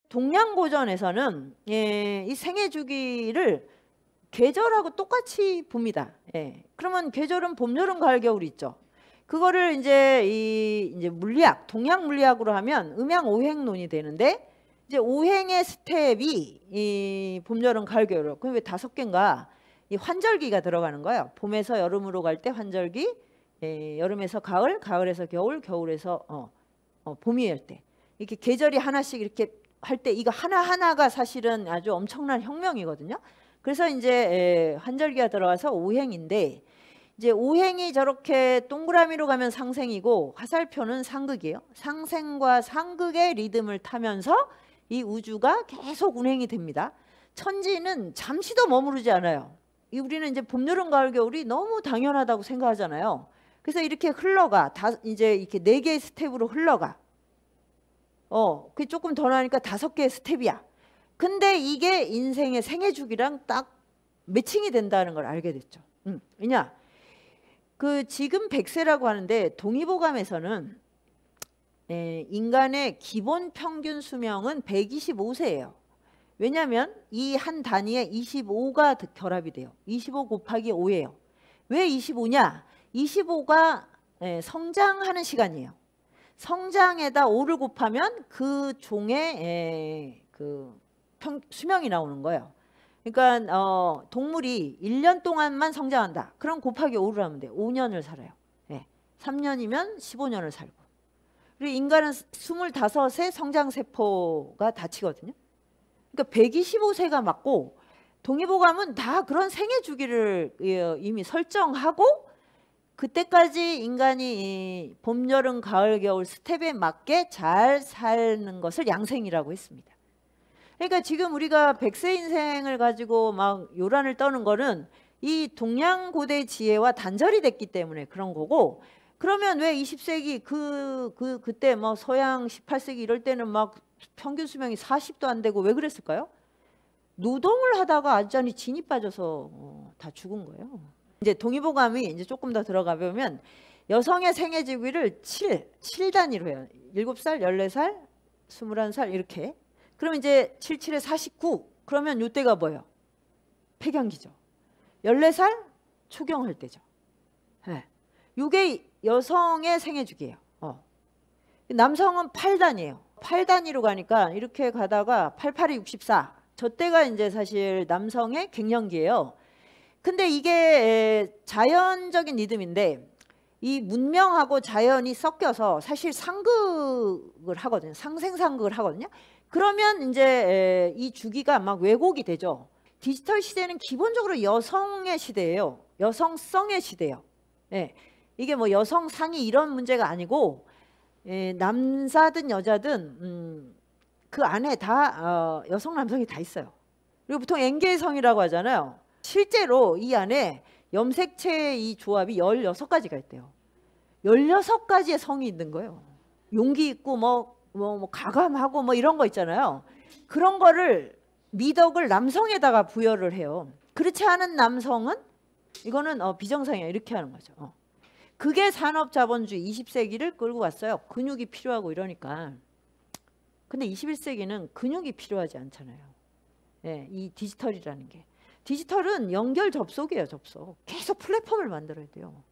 동양고전에서는 이 생애 주기를 계절하고 똑같이 봅니다. 그러면 계절은 봄, 여름, 가을, 겨울이 있죠. 그거를 이제 물리학, 동양 물리학으로 하면 음양오행론이 되는데, 이제 오행의 스텝이 이 봄, 여름, 가을, 겨울. 그럼 왜 5개인가? 이 환절기가 들어가는 거예요. 봄에서 여름으로 갈 때 환절기, 여름에서 가을, 가을에서 겨울, 겨울에서 봄이 할 때. 이렇게 계절이 하나씩 이렇게 할 때 이거 하나하나가 사실은 아주 엄청난 혁명이거든요. 그래서 이제 환절기가 들어가서 오행인데, 이제 오행이 저렇게 동그라미로 가면 상생이고 화살표는 상극이에요. 상생과 상극의 리듬을 타면서 이 우주가 계속 운행이 됩니다. 천지는 잠시도 머무르지 않아요. 우리는 이제 봄, 여름, 가을, 겨울이 너무 당연하다고 생각하잖아요. 그래서 이렇게 흘러가. 이제 이렇게 4개의 스텝으로 흘러가. 그게 조금 더 나니까 5개의 스텝이야. 근데 이게 인생의 생애 주기랑 딱 매칭이 된다는 걸 알게 됐죠. 왜냐? 지금 100세라고 하는데 동의보감에서는 인간의 기본 평균 수명은 125세예요. 왜냐하면 이 한 단위에 25가 결합이 돼요. 25 곱하기 5예요. 왜 25냐? 25가 성장하는 시간이에요. 성장에다 5를 곱하면 그 종의 수명이 나오는 거예요. 그러니까 동물이 1년 동안만 성장한다. 그럼 곱하기 5를 하면 돼요. 5년을 살아요. 3년이면 15년을 살고. 그리고 인간은 25세 성장세포가 닫히거든요. 그러니까 125세가 맞고, 동의보감은 다 그런 생애 주기를 이미 설정하고 그때까지 인간이 봄, 여름, 가을, 겨울 스텝에 맞게 잘 사는 것을 양생이라고 했습니다. 그러니까 지금 우리가 100세 인생을 가지고 막 요란을 떠는 거는 이 동양 고대 지혜와 단절이 됐기 때문에 그런 거고, 그러면 왜 20세기 그때 뭐 서양 18세기 이럴 때는 막 평균 수명이 40도 안 되고 왜 그랬을까요? 노동을 하다가 완전히 진이 빠져서 다 죽은 거예요. 이제 동의보감이 이제 조금 더 들어가 보면 여성의 생애 주기를 7 단위로 해요. 7살, 14살, 21살 이렇게. 그러면 이제 7, 7에 49. 그러면 이때가 뭐예요? 폐경기죠. 14살 초경할 때죠. 이게 여성의 생애 주기예요. 남성은 8단이에요. 8단위로 가니까 이렇게 가다가 88이 64. 저 때가 이제 사실 남성의 갱년기예요. 근데 이게 자연적인 리듬인데 이 문명하고 자연이 섞여서 사실 상극을 하거든요. 상생상극을 하거든요. 그러면 이제 이 주기가 막 왜곡이 되죠. 디지털 시대는 기본적으로 여성의 시대예요. 여성성의 시대예요. 이게 뭐 여성상이 이런 문제가 아니고 남자든 여자든 그 안에 다 여성 남성이 다 있어요. 그리고 보통 N개성이라고 하잖아요. 실제로 이 안에 염색체의 이 조합이 16가지가 있대요. 16가지의 성이 있는 거예요. 용기 있고 뭐 가감하고 뭐 이런 거 있잖아요. 그런 거를 미덕을 남성에다가 부여를 해요. 그렇지 않은 남성은 이거는 비정상이야 이렇게 하는 거죠. 그게 산업자본주의 20세기를 끌고 왔어요. 근육이 필요하고 이러니까. 근데 21세기는 근육이 필요하지 않잖아요. 이 디지털이라는 게. 디지털은 연결 접속이에요. 접속. 계속 플랫폼을 만들어야 돼요.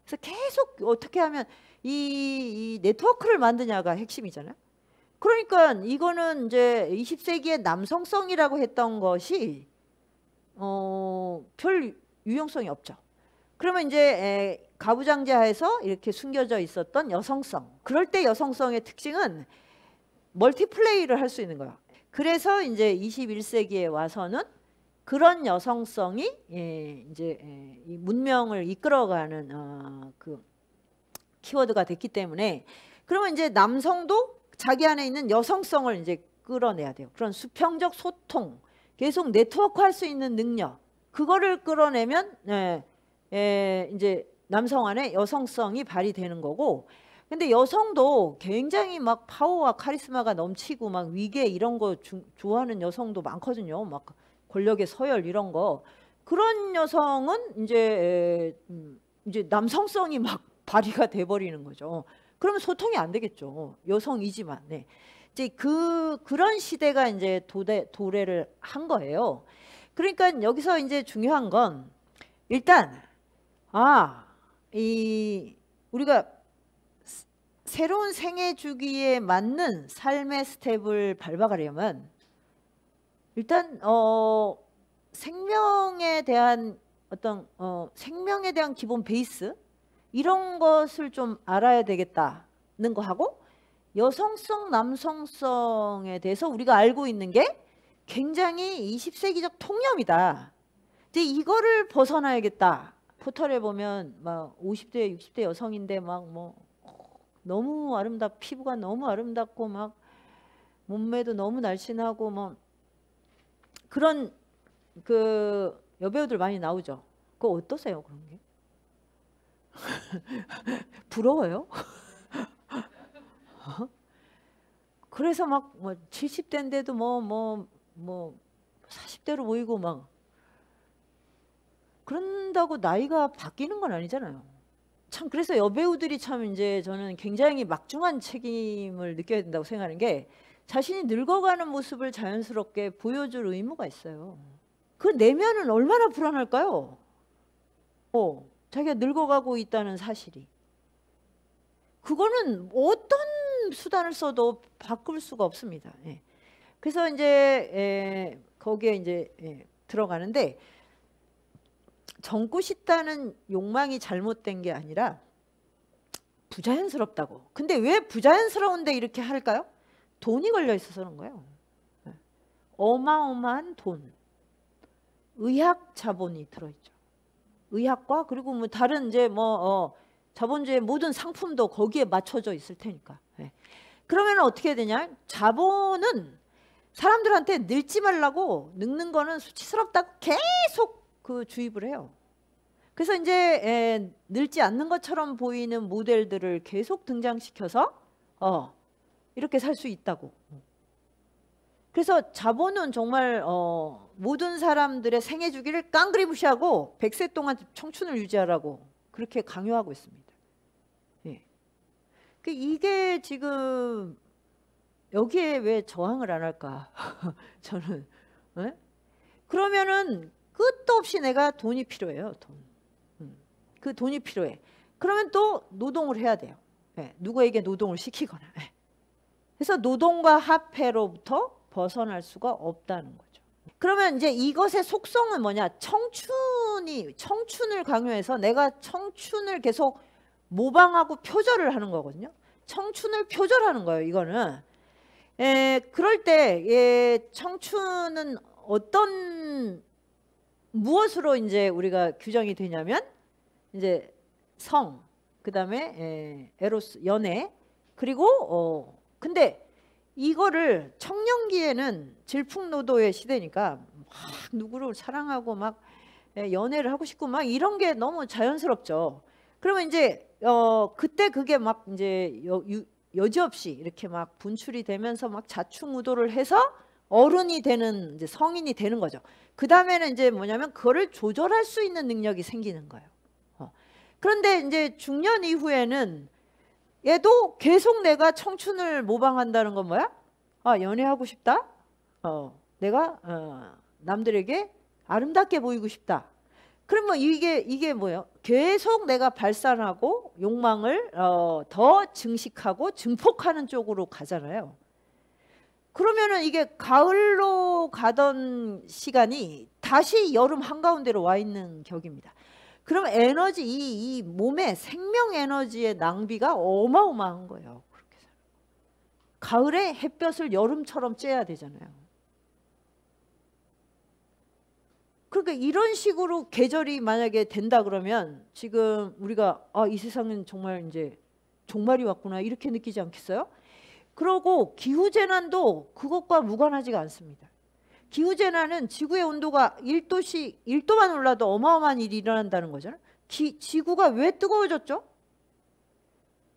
그래서 계속 어떻게 하면 이 네트워크를 만드냐가 핵심이잖아요. 그러니까 이거는 이제 20세기의 남성성이라고 했던 것이 별 유용성이 없죠. 그러면 이제 가부장제하에서 이렇게 숨겨져 있었던 여성성. 그럴 때 여성성의 특징은 멀티플레이를 할 수 있는 거야. 그래서 이제 21세기에 와서는 그런 여성성이 이제 이 문명을 이끌어가는 그 키워드가 됐기 때문에, 그러면 이제 남성도 자기 안에 있는 여성성을 이제 끌어내야 돼요. 그런 수평적 소통, 계속 네트워크 할 수 있는 능력, 그거를 끌어내면 이제 남성 안에 여성성이 발휘되는 거고. 근데 여성도 굉장히 막 파워와 카리스마가 넘치고 막 위계 이런 거 좋아하는 여성도 많거든요. 막 권력의 서열 이런 거. 그런 여성은 이제 남성성이 막 발휘가 돼버리는 거죠. 그러면 소통이 안 되겠죠. 여성이지만. 이제 그런 시대가 이제 도래를 한 거예요. 그러니까 여기서 이제 중요한 건 일단 우리가 새로운 생애 주기에 맞는 삶의 스텝을 밟아가려면 일단 생명에 대한 생명에 대한 기본 베이스 이런 것을 좀 알아야 되겠다는 거 하고 여성성, 남성성에 대해서 우리가 알고 있는 게 굉장히 20세기적 통념이다. 이제 이거를 벗어나야겠다. 포털에 보면 막 50대, 60대 여성인데 막 뭐 너무 피부가 너무 아름답고 막 몸매도 너무 날씬하고 뭐 그런 그 여배우들 많이 나오죠. 그거 어떠세요, 그런 게? 부러워요? 그래서 막 뭐 70대인데도 뭐 40대로 보이고 막 그런다고 나이가 바뀌는 건 아니잖아요. 참 그래서 여배우들이 참 이제 저는 굉장히 막중한 책임을 느껴야 된다고 생각하는 게 자신이 늙어가는 모습을 자연스럽게 보여줄 의무가 있어요. 그 내면은 얼마나 불안할까요? 자기가 늙어가고 있다는 사실이. 그거는 어떤 수단을 써도 바꿀 수가 없습니다. 예. 그래서 이제 거기에 이제 들어가는데 젊고 싶다는 욕망이 잘못된 게 아니라 부자연스럽다고. 근데 왜 부자연스러운데 이렇게 할까요? 돈이 걸려 있어서 그런 거예요. 어마어마한 돈, 의학 자본이 들어있죠. 의학과 그리고 뭐 다른 이제 자본주의 모든 상품도 거기에 맞춰져 있을 테니까. 그러면 어떻게 되냐? 자본은 사람들한테 늙지 말라고 늙는 거는 수치스럽다고 계속 그 주입을 해요. 그래서 이제 늙지 않는 것처럼 보이는 모델들을 계속 등장시켜서 이렇게 살 수 있다고. 그래서 자본은 정말 모든 사람들의 생애 주기를 깡그리 무시하고 100세 동안 청춘을 유지하라고 그렇게 강요하고 있습니다. 예. 이게 지금 여기에 왜 저항을 안 할까? 저는 그러면은 끝도 없이 내가 돈이 필요해요. 그 돈이 필요해. 그러면 또 노동을 해야 돼요. 누구에게 노동을 시키거나. 그래서 노동과 화폐로부터 벗어날 수가 없다는 거죠. 그러면 이제 이것의 속성은 뭐냐? 청춘을 강요해서 내가 청춘을 계속 모방하고 표절을 하는 거거든요. 청춘을 표절하는 거예요, 이거는. 그럴 때 청춘은 무엇으로 이제 우리가 규정이 되냐면 이제 성, 그다음에 에로스, 연애, 그리고 근데 이거를 청년기에는 질풍노도의 시대니까 막 누구를 사랑하고 막 연애를 하고 싶고 막 이런 게 너무 자연스럽죠. 그러면 이제 그때 그게 막 이제 여지없이 이렇게 막 분출이 되면서 막 자충우도를 해서 어른이 되는 이제 성인이 되는 거죠. 그 다음에는 이제 뭐냐면 그거를 조절할 수 있는 능력이 생기는 거예요. 그런데 이제 중년 이후에는 얘도 계속 내가 청춘을 모방한다는 건 뭐야? 연애하고 싶다. 내가 남들에게 아름답게 보이고 싶다. 그러면 이게 뭐예요? 계속 내가 발산하고 욕망을 더 증식하고 증폭하는 쪽으로 가잖아요. 그러면은 이게 가을로 가던 시간이 다시 여름 한가운데로 와 있는 격입니다. 그럼 에너지, 이 몸의 생명 에너지의 낭비가 어마어마한 거예요. 그렇게 가을에 햇볕을 여름처럼 쬐야 되잖아요. 그러니까 이런 식으로 계절이 만약에 된다 그러면 지금 우리가 이 세상은 정말 이제 종말이 왔구나 이렇게 느끼지 않겠어요? 그러고 기후재난도 그것과 무관하지가 않습니다. 기후재난은 지구의 온도가 1도만 올라도 어마어마한 일이 일어난다는 거잖아요. 지구가 왜 뜨거워졌죠?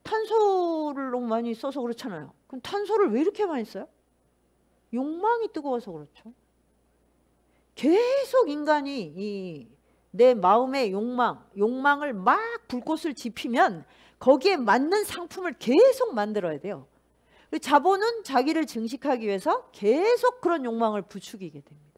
탄소를 너무 많이 써서 그렇잖아요. 그럼 탄소를 왜 이렇게 많이 써요? 욕망이 뜨거워서 그렇죠. 계속 인간이 내 마음의 욕망을 막 불꽃을 지피면 거기에 맞는 상품을 계속 만들어야 돼요. 그리고 자본은 자기를 증식하기 위해서 계속 그런 욕망을 부추기게 됩니다.